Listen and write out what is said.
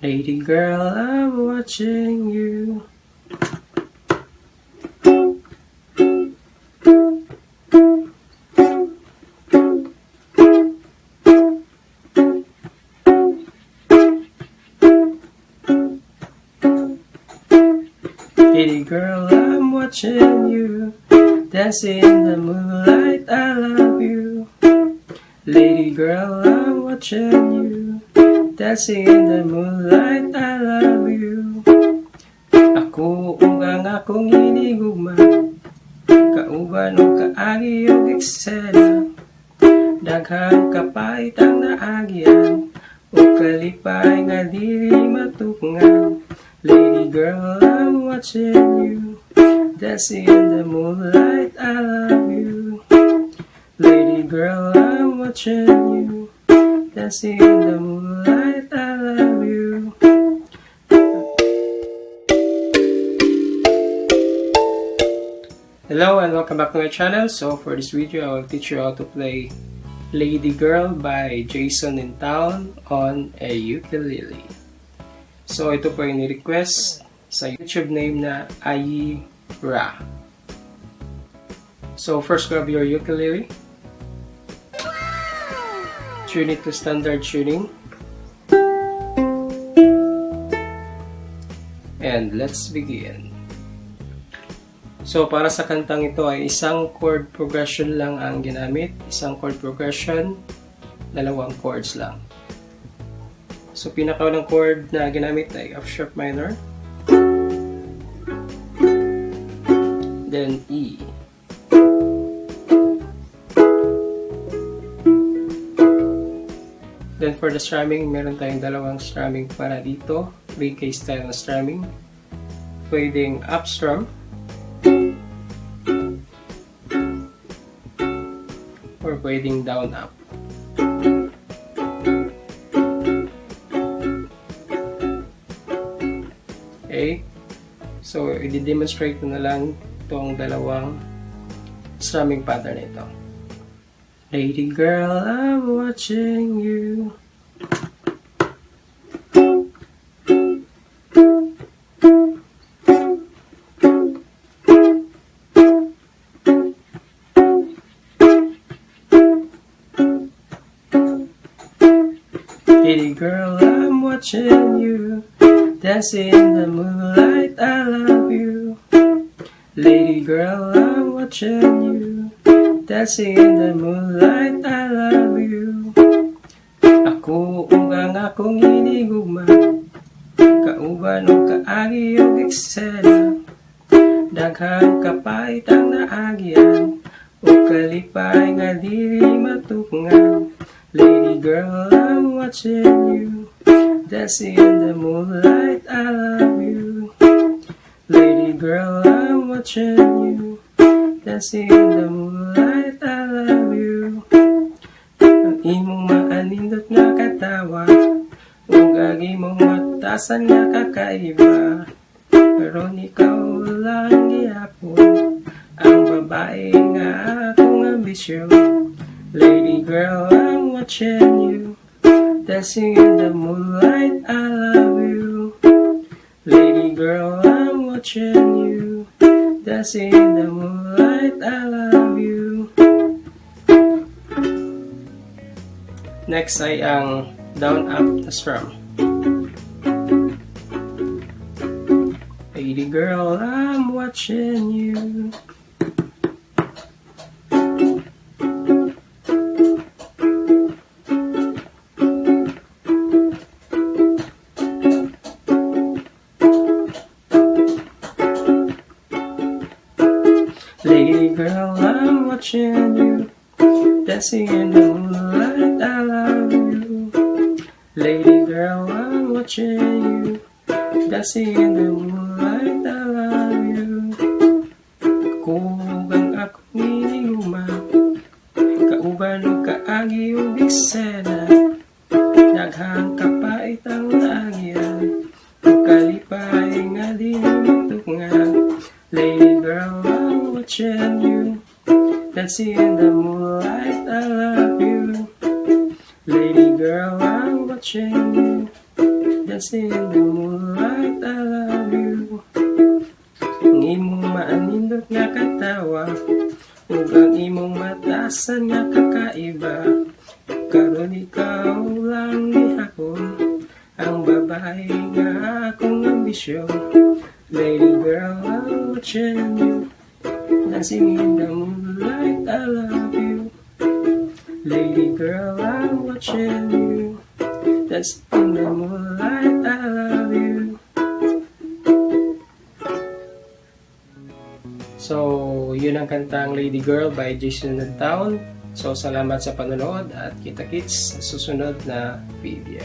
Lady girl, I'm watching you. Lady girl, I'm watching you. Dancing in the moonlight, I love you. Lady girl, I'm watching you. Dancing in the moonlight, I love you. Ako ungang akong hinigugma, kauban o kaagi o eksena. Daghang kapait ang naagyan, o kalipay nga dili matukungan. Lady girl, I'm watching you. Dancing in the moonlight, I love you. Lady girl, I'm watching you. Dancing in the moonlight, I love you. Hello and welcome back to my channel. So for this video, I will teach you how to play Lady Girl by Jayson in Town on a ukulele. So ito po yung ni-request sa YouTube name na Ayra. So first, grab your ukulele. Tune it to standard tuning. And let's begin. So para sa kantang ito ay isang chord progression lang ang ginamit. Isang chord progression, dalawang chords lang. So pinakaunang chord na ginamit ay F sharp minor. Then E. Then for the strumming, meron tayong dalawang strumming para dito. 3K style na strumming. Pwedeng up strum or pwedeng down up. Okay? So, i-demonstrate ko na lang itong dalawang strumming pattern ito. Lady girl, I'm watching you. Lady girl, I'm watching you. Dancing in the moonlight, I love you. Lady girl, I'm watching you. Dancing in the moonlight, I love you. Ako ungang akong hinigugma, kauban o kaagi o eksena. Daghang kapait ang naagyan, o kalipay nga dili matukungan. Lady girl, I'm watching you. Dancing in the moonlight, I love you. Lady girl, I'm watching you. Dancing in the moonlight, I love you. Ang imong maanindot nga katawa, ug ang imong matasan nga kakaiba. Pero ikaw lang gihapon, ang babae nga akong ambisyon. Lady girl, I'm watching you. Dancing in the moonlight, I love you. Lady girl, I'm watching you. Dancing in the moonlight, I love you. Next ay ang down up na strum. Lady girl, I'm watching you. Lady girl, I'm watching you. Dancing in the moonlight, I love you. Lady girl, I'm watching you. Dancing in the moonlight, I love you. Kugang akong hinigugma, kauban o kaagi o eksena. Daghang kapait ang naagyan, o kalipay nga di matukungan. Lady girl, I'm watching you. Dancing in the moonlight, I love you. Lady girl, I'm watching you. dancing in the moonlight, I love you. Ang imong maanindot nga katawa, ug ang imong matasan nga kakaiba. Karon ikaw lang gihapon, ang babae nga akong ambisyon. Lady girl, I'm watching you, dancing in the moonlight, I love you. Lady girl, I'm watching you, dancing in the moonlight, I love you. So, yun ang kantang Lady Girl by Jayson and Town. So, salamat sa panonood at kita-kits sa susunod na video.